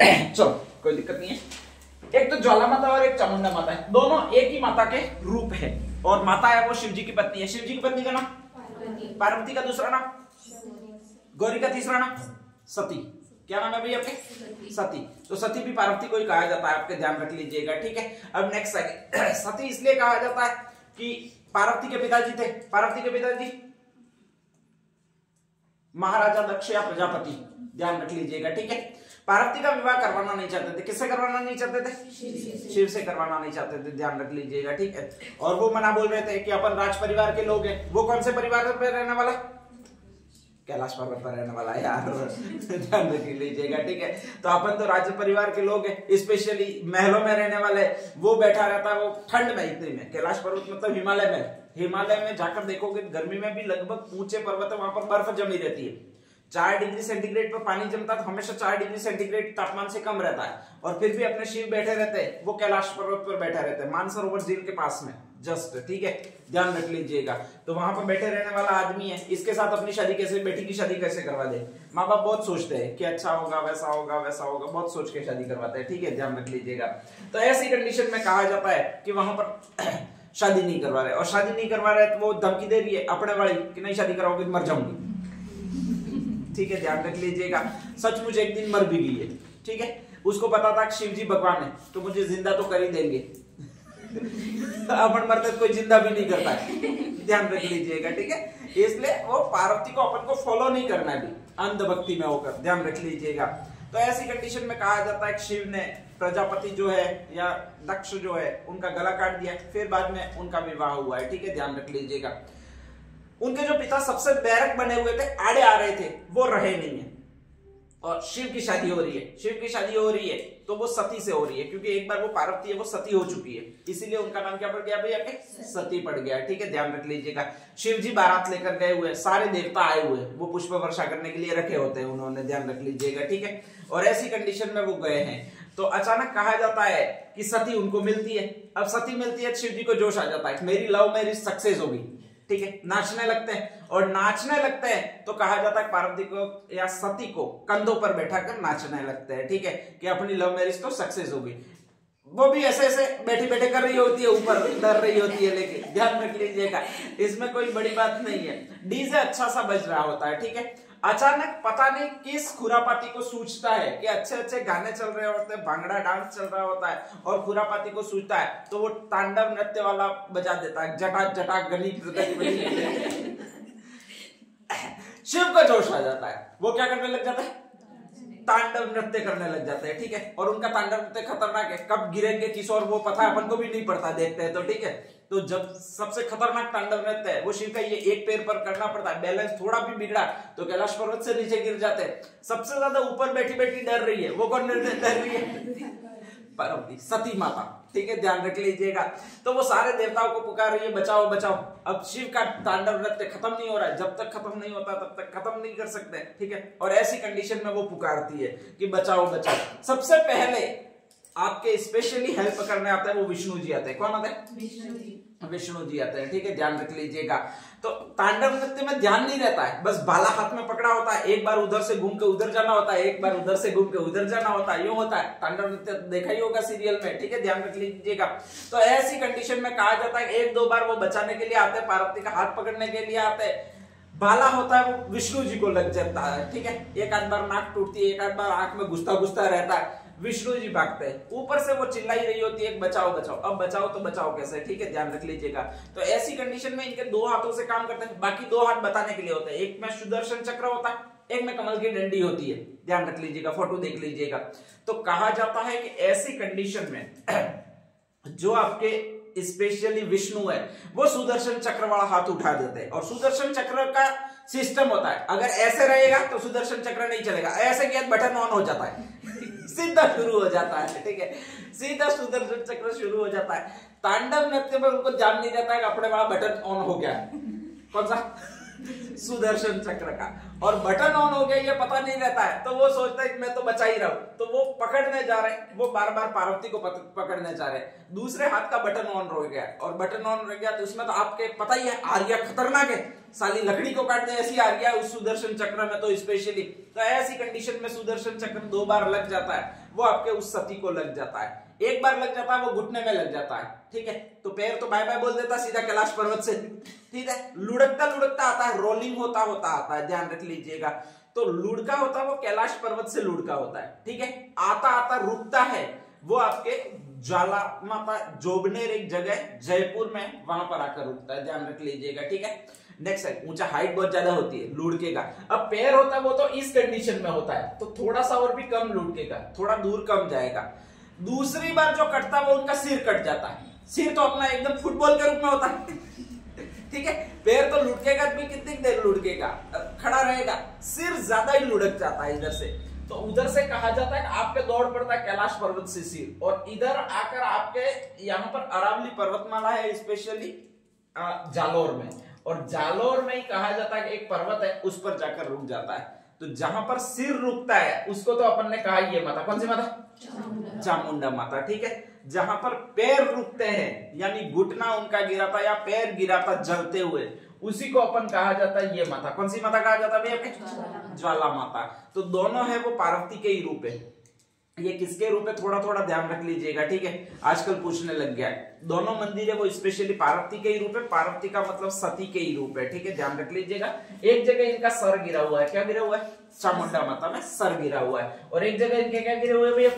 चलो कोई दिक्कत नहीं है। एक तो ज्वाला माता और एक चामुंडा माता है, दोनों एक ही माता के रूप है। और माता है वो शिव जी की पत्नी है। शिव जी की पत्नी का नाम पार्वती, का दूसरा नाम गौरी, का तीसरा नाम सती। क्या नाम है भाई आपके? सती। तो सती भी पार्वती को ही कहा जाता है, आपके ध्यान रख लीजिएगा, ठीक है। अब नेक्स्ट है, सती इसलिए कहा जाता है कि पार्वती के पिताजी थे, पार्वती के पिताजी महाराजा दक्ष या प्रजापति, ध्यान रख लीजिएगा, ठीक है। पार्वती का विवाह करवाना नहीं चाहते थे। किससे करवाना नहीं चाहते थे? शिव से करवाना नहीं चाहते थे, ध्यान रख लीजिएगा, ठीक है। और वो मना बोल रहे थे कि अपन राज परिवार के लोग हैं। वो कौन से परिवार में रहने वाला? कैलाश पर्वत पर रहने वाला है यार, ध्यान रख लीजिएगा, ठीक है। तो अपन तो राज्य परिवार के लोग हैं, स्पेशली महलों में रहने वाले। वो बैठा रहता है वो ठंड में, इतनी में। कैलाश पर्वत मतलब हिमालय में, हिमालय में जाकर देखोगे गर्मी में भी लगभग ऊंचे पर्वत है, वहां पर बर्फ जमी रहती है। 4 डिग्री सेंटीग्रेड पर पानी जमता है तो हमेशा 4 डिग्री सेंटीग्रेड तापमान से कम रहता है। और फिर भी अपने शिव बैठे रहते हैं, वो कैलाश पर्वत पर बैठे रहते हैं, मानसरोवर झील के पास में जस्ट, ठीक है, ध्यान रख लीजिएगा। तो वहां पर बैठे रहने वाला आदमी है, इसके साथ अपनी शादी कैसे, बेटी की शादी कैसे करवा दे? माँ बाप बहुत सोचते हैं कि अच्छा होगा, वैसा होगा, वैसा होगा, बहुत सोच के शादी करवाते हैं, ठीक है, ध्यान रख लीजिएगा। तो ऐसी कंडीशन में कहा जाता है कि वहां पर शादी नहीं करवा रहे, और शादी नहीं करवा रहे तो वो धमकी दे रही है अपने वाली कि नहीं शादी कराओगे मर जाऊंगी, ठीक है, ध्यान रख लीजिएगा। सचमुच एक दिन मर भी गई है, ठीक है। उसको पता था कि शिव जी भगवान है तो मुझे जिंदा तो कर ही देंगे। अपन मरते तो कोई जिंदा भी नहीं करता है, ध्यान रख लीजिएगा, ठीक है। इसलिए वो पार्वती को अपन को फॉलो नहीं करना है भी, अंधभक्ति में होकर, ध्यान रख लीजिएगा। तो ऐसी कंडीशन में कहा जाता है कि शिव ने प्रजापति जो है या दक्ष जो है उनका गला काट दिया, फिर बाद में उनका विवाह हुआ है, ठीक है, ध्यान रख लीजिएगा। उनके जो पिता सबसे बैरक बने हुए थे, आड़े आ रहे थे, वो रहे नहीं है, और शिव की शादी हो रही है। शिव की शादी हो रही है तो वो सती से हो रही है, क्योंकि एक बार वो पार्वती है वो सती हो चुकी है, इसीलिए उनका नाम क्या पड़ गया भैया? सती पड़ गया, ठीक है, ध्यान रख लीजिएगा। शिव जी बारात लेकर गए हुए, सारे देवता आए हुए, वो पुष्प वर्षा करने के लिए रखे होते हैं उन्होंने, ध्यान रख लीजिएगा, ठीक है। और ऐसी कंडीशन में वो गए हैं तो अचानक कहा जाता है कि सती उनको मिलती है। अब सती मिलती है, शिव जी को जोश आ जाता है मेरी लव मैरिज सक्सेस होगी, ठीक है, नाचने लगते हैं। और नाचने लगते हैं तो कहा जाता है पार्वती को या सती को कंधों पर बैठा कर नाचने लगते हैं, ठीक है, कि अपनी लव मैरिज तो सक्सेस होगी। वो भी ऐसे ऐसे बैठे बैठे कर रही होती है, ऊपर डर रही होती है, लेकिन ध्यान रख लीजिएगा इसमें कोई बड़ी बात नहीं है। डीजे अच्छा सा बज रहा होता है, ठीक है। अचानक पता नहीं किस खुरापाती को सूझता है कि अच्छे अच्छे गाने चल रहे होते हैं, भांगड़ा डांस चल रहा होता है, और खुरापाती को सूझता है तो वो तांडव नृत्य वाला बजा देता है, जटा जटा गनी। शिव को जोश आ जाता है, वो क्या करने लग जाता है? तांडव नृत्य करने लग जाते हैं, ठीक है। और उनका तांडव नृत्य खतरनाक है, कब गिरेंगे किस और वो पता है अपन को भी नहीं पड़ता, देखते हैं तो, ठीक है। तो जब सबसे खतरनाक तांडव नृत्य है वो शिव का ये एक पैर पर करना पड़ता है, बैलेंस थोड़ा भी बिगड़ा तो कैलाश पर्वत से नीचे गिर जाते हैं। सबसे ज्यादा ऊपर बैठी बैठी डर रही है, वो कौन डर रही है? पार्वती, सती माता, ठीक है, ध्यान रख लीजिएगा। तो वो सारे देवताओं को पुकार रही है बचाओ बचाओ। अब शिव का तांडव नृत्य खत्म नहीं हो रहा है, जब तक खत्म नहीं होता तब तक खत्म नहीं कर सकते, ठीक है। और ऐसी कंडीशन में वो पुकारती है कि बचाओ बचाओ। सबसे पहले आपके स्पेशली हेल्प करने आते हैं वो विष्णु जी आते हैं। कौन आते हैं? विष्णु जी आते हैं, ठीक है, ध्यान रख लीजिएगा। तो तांडव नृत्य में ध्यान नहीं रहता है, बस बाला हाथ में पकड़ा होता है, एक बार उधर से घूम के उधर जाना होता है, एक बार उधर से घूम के उधर जाना होता है, यूं होता है। तांडव नृत्य देखा ही होगा सीरियल में, ठीक है, ध्यान रख लीजिएगा। तो ऐसी कंडीशन में कहा जाता है 1-2 बार वो बचाने के लिए आते हैं, पार्वती का हाथ पकड़ने के लिए आते हैं। बाला होता है वो विष्णु जी को लग जाता है, ठीक है, एक आध बार नाक टूटती है, एक आध बार आंख में घुसता घुसता रहता है, विष्णु जी भागते हैं। ऊपर से वो चिल्लाई रही होती है बचाओ बचाओ। अब बचाओ तो बचाओ कैसे, ठीक है, ध्यान रख लीजिएगा। तो ऐसी कंडीशन में इनके 2 हाथों से काम करते हैं, बाकी 2 हाथ बताने के लिए होते हैं। एक में सुदर्शन चक्र होता है, एक में कमल की डंडी होती है, ध्यान रख लीजिएगा, फोटो देख लीजिएगा। तो कहा जाता है कि ऐसी कंडीशन में जो आपके स्पेशली विष्णु है वो सुदर्शन चक्र वाला हाथ उठा देते हैं। और सुदर्शन चक्र का सिस्टम होता है, अगर ऐसे रहेगा तो सुदर्शन चक्र नहीं चलेगा, ऐसे किया बटन ऑन हो जाता है, सीधा शुरू हो जाता है, ठीक है, सीधा सुदर्शन चक्र शुरू हो जाता है। तांडव नृत्य में उनको ध्यान नहीं रहता है कि अपने वाला बटन ऑन हो गया, कौन सा? सुदर्शन चक्र का। और बटन ऑन हो गया ये पता नहीं रहता है, तो वो सोचता है कि मैं तो बचा ही रहा हूं, तो वो पकड़ने जा रहे हैं, वो बार बार पार्वती को पकड़ने जा रहे हैं, दूसरे हाथ का बटन ऑन हो गया, और बटन ऑन रह गया तो उसमें तो आपके पता ही है आर्या खतरनाक है, साली लकड़ी को काटने ऐसी आर्या उस सुदर्शन चक्र में तो स्पेशली। तो ऐसी कंडीशन में सुदर्शन चक्र 2 बार लग जाता है, वो आपके उस सती को लग जाता है। एक बार लग जाता है वो घुटने में लग जाता है, ठीक है। तो पैर तो बाय बाय बोल देता सीधा कैलाश पर्वत से, ठीक है। लुढ़कता लुढ़कता आता है, रोलिंग होता होता आता है, ध्यान रख लीजिएगा। तो लुढ़का होता है वो कैलाश पर्वत से लुढ़का होता है, ठीक है। आता आता रुकता है वो आपके ज्वाला माता जोबनेर एक जगह जयपुर में, वहां पर आकर रुकता है, ध्यान रख लीजिएगा, ठीक है। नेक्स्ट है, ऊंचा हाइट बहुत ज्यादा होती है लुढ़के का। अब पैर होता है वो तो इस कंडीशन में होता है, तो थोड़ा सा और भी कम लुढ़केगा, थोड़ा दूर कम जाएगा। दूसरी बार जो कटता है वो उनका सिर कट जाता है। सिर तो अपना एकदम फुटबॉल के रूप में होता है ठीक है। पैर तो लुढ़केगा भी, कितनी देर लुढ़केगा, खड़ा रहेगा। सिर ज्यादा ही लुढ़क जाता है इधर से, तो उधर से कहा जाता है कि आपके दौड़ पड़ता है कैलाश पर्वत से सिर, और इधर आकर आपके यहाँ पर अरावली पर्वतमाला है स्पेशली जालोर में, और जालोर में ही कहा जाता है कि एक पर्वत है उस पर जाकर रुक जाता है। तो जहां पर सिर रुकता है उसको तो अपन ने कहा ये माता, कौन सी माता? चामुंडा माता, ठीक है। जहां पर पैर रुकते हैं यानी घुटना उनका गिरा था या पैर गिरा था जलते हुए, उसी को अपन कहा जाता है ये माता। कौन सी माता कहा जाता है भैया? ज्वाला माता। तो दोनों है वो पार्वती के ही रूप है। ये किसके रूप है थोड़ा थोड़ा ध्यान रख लीजिएगा, ठीक है। आजकल पूछने लग गया है। दोनों मंदिर है वो स्पेशली पार्वती के ही रूप है। पार्वती का मतलब सती के ही रूप है, ठीक है, ध्यान रख लीजिएगा। एक जगह इनका सर गिरा हुआ है, क्या गिरा हुआ है? चामुंडा माता में सर गिरा हुआ है, और एक जगह इनके क्या गिरे हुए भैया?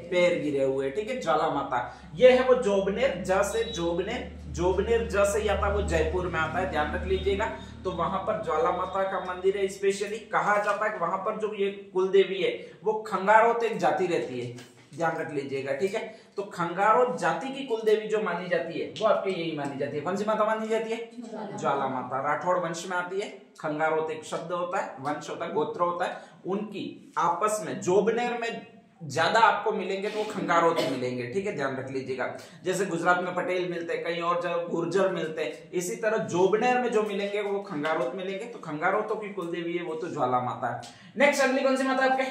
पैर गिरे हुए, ठीक है, ज्वाला माता। ये है वो जोबनेर, ज से जोबनेर, जोबनेर ज से आता है वो जयपुर में आता है, ध्यान रख लीजिएगा। तो वहां पर ज्वाला माता का मंदिर है। स्पेशली कहा जाता है कि वहां पर जो ये कुल देवी है वो खंगारोत एक जाति रहती है, ध्यान रख लीजिएगा, ठीक है। तो खंगारोत जाति की कुल देवी जो मानी जाती है वो आपके यही मानी जाती है। कौन सी माता मानी जाती है? ज्वाला माता। राठौड़ वंश में आती है। खंगारोत एक शब्द होता है, वंश होता है, गोत्र होता है। उनकी आपस में जोबनेर में ज्यादा आपको मिलेंगे तो वो खंगारोत मिलेंगे, ठीक है, ध्यान रख लीजिएगा। जैसे गुजरात में पटेल मिलते हैं, कहीं और जगह गुर्जर मिलते हैं, इसी तरह जोबनेर में जो मिलेंगे वो खंगारोत मिलेंगे। तो खंगारोतों की कुल देवी है वो तो ज्वाला माता है। नेक्स्ट अगली कौन सी माता आपके?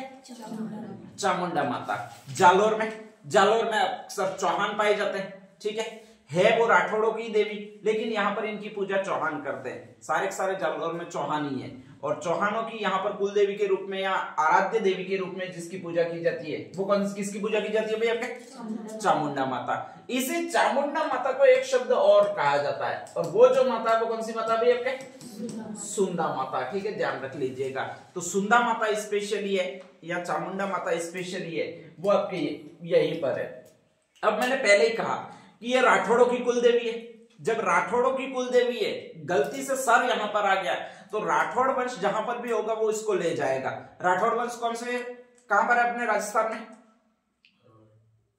चामुंडा माता। जालोर में अक्सर चौहान पाए जाते हैं, ठीक है वो राठौड़ों की देवी, लेकिन यहाँ पर इनकी पूजा चौहान करते हैं। सारे जालोर में चौहान ही है, और चौहानों की यहाँ पर कुल देवी के रूप में या आराध्य देवी के रूप में जिसकी पूजा की जाती है वो किसकी पूजा की जाती है भैया? आपके चामुंडा माता। इसी चामुंडा माता को एक शब्द और कहा जाता है, और वो जो माता है वो कौन सी माता भैया? आपके सुंदा माता, ठीक है, ध्यान रख लीजिएगा। तो सुंदा माता स्पेशली है या चामुंडा माता स्पेशली है वो आपके यहीं पर है। अब मैंने पहले ही कहा कि ये राठौड़ों की कुल देवी है। जब राठौड़ों की कुल देवी है, गलती से सर यहां पर आ गया तो राठौड़ वंश जहां पर भी होगा वो इसको ले जाएगा। राठौड़ वंश कौन से कहां पर है? अपने राजस्थान में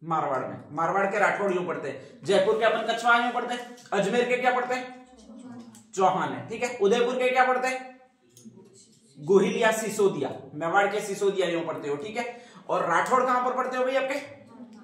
मारवाड़ में। मारवाड़ के राठौड़ यूं पढ़ते हैं, जयपुर के अपन कछवा यूं पढ़ते हैं, अजमेर के क्या पढ़ते हैं? चौहान है, ठीक है। उदयपुर के क्या पढ़ते हैं? गोहिल या सिसोदिया, मेवाड़ के सिसोदिया यूं पढ़ते हो, ठीक है। और राठौड़ कहां पर पढ़ते हो भाई? आपके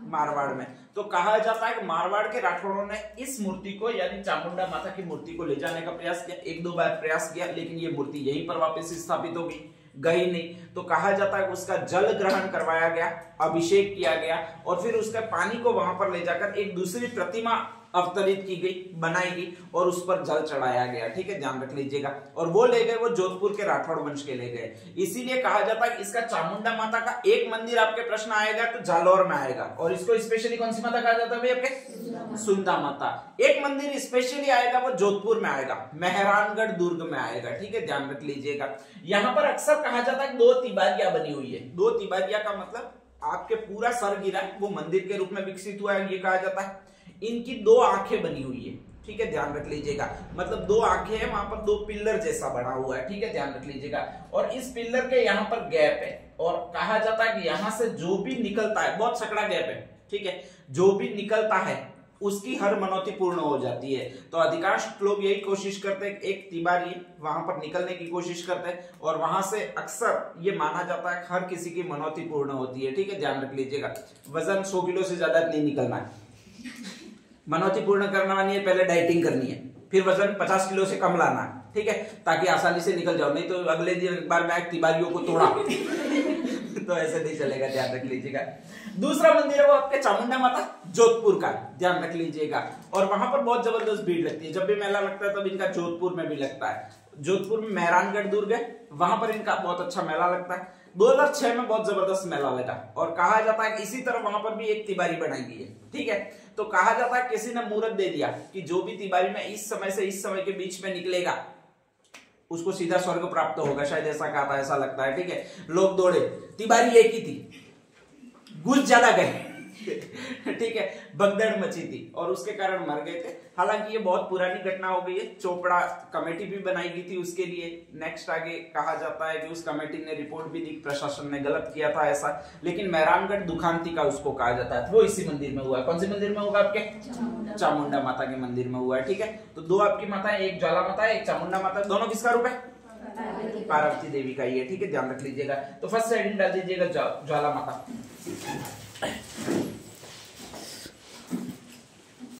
मारवाड़ में। तो कहा जाता है कि मारवाड़ के राठौड़ों ने इस मूर्ति को यानी चामुंडा माता की मूर्ति को ले जाने का प्रयास किया, एक दो बार प्रयास किया, लेकिन ये मूर्ति यहीं पर वापस स्थापित हो गई नहीं। तो कहा जाता है कि उसका जल ग्रहण करवाया गया, अभिषेक किया गया, और फिर उसके पानी को वहां पर ले जाकर एक दूसरी प्रतिमा अवतरित की गई, बनाई गई, और उस पर जल चढ़ाया गया, ठीक है, ध्यान रख लीजिएगा। और वो ले गए वो जोधपुर के राठौड़ वंश के ले गए। इसीलिए कहा जाता है कि इसका चामुंडा माता का एक मंदिर आपके प्रश्न आएगा तो जालोर में आएगा, और इसको स्पेशली कौन सी माता कहा जाता है आपके? सुंदा माता। एक मंदिर स्पेशली आएगा वो जोधपुर में आएगा, मेहरानगढ़ दुर्ग में आएगा, ठीक है, ध्यान रख लीजिएगा। यहां पर अक्सर कहा जाता है 2 तिबारियां बनी हुई है। 2 तिबारियां का मतलब आपके पूरा सर गिरा है वो मंदिर के रूप में विकसित हुआ है, ये कहा जाता है। इनकी 2 आंखें बनी हुई है, ठीक है, ध्यान रख लीजिएगा। मतलब 2 आंखें हैं, वहां पर 2 पिलर जैसा बना हुआ है, ठीक है, ध्यान रख लीजिएगा। और इस पिलर के यहाँ पर गैप है, और कहा जाता है कि यहां से जो भी निकलता है, बहुत सकड़ा गैप है, ठीक है, जो भी निकलता है उसकी हर मनौती पूर्ण हो जाती है। तो अधिकांश लोग यही कोशिश करते हैं, एक तिबारी वहां पर निकलने की कोशिश करते हैं, और वहां से अक्सर ये माना जाता है हर किसी की मनौती पूर्ण होती है, ठीक है, ध्यान रख लीजिएगा। वजन 100 किलो से ज्यादा नहीं निकलना है, मनौती पूर्ण करना नहीं है, पहले डाइटिंग करनी है, फिर वजन 50 किलो से कम लाना है, ठीक है, ताकि आसानी से निकल जाओ। नहीं तो अगले दिन एक बार मैं तिबारियों को तोड़ा तो ऐसे नहीं चलेगा, ध्यान रख लीजिएगा। दूसरा मंदिर है वो आपके चामुंडा माता जोधपुर का, ध्यान रख लीजिएगा। और वहां पर बहुत जबरदस्त भीड़ लगती है, जब भी मेला लगता है तब इनका जोधपुर में भी लगता है। जोधपुर में मेहरानगढ़ दुर्ग है, वहां पर इनका बहुत अच्छा मेला लगता है। 2006 में बहुत जबरदस्त मेला लगा और कहा जाता है कि इसी तरह वहां पर भी एक तिबारी बनाई गई है, ठीक है। तो कहा जाता है किसी ने मुहूर्त दे दिया कि जो भी तिबारी में इस समय से इस समय के बीच में निकलेगा उसको सीधा स्वर्ग प्राप्त होगा, शायद ऐसा कहा था, ऐसा लगता है, ठीक है। लोग दौड़े, तिबारी एक ही थी, घुस ज्यादा गए ठीक है, भगदड़ मची थी और उसके कारण मर गए थे। हालांकि ये बहुत पुरानी घटना हो गई है, चोपड़ा कमेटी भी बनाई गई थी उसके लिए। नेक्स्ट आगे कहा जाता है कि उस कमेटी ने रिपोर्ट भी दी, प्रशासन ने गलत किया था ऐसा, लेकिन मेहरानगढ़ दुखांती का उसको कहा जाता है, वो इसी मंदिर में हुआ है। कौन सी मंदिर में होगा आपके? चामुंडा माता के मंदिर में हुआ है, ठीक है। तो दो आपकी माता है, एक ज्वाला माता है, एक चामुंडा माता, दोनों किसका रूप है? पार्वती देवी का ही है, ठीक है, ध्यान रख लीजिएगा। तो फर्स्ट हेडिंग डाल दीजिएगा ज्वाला माता।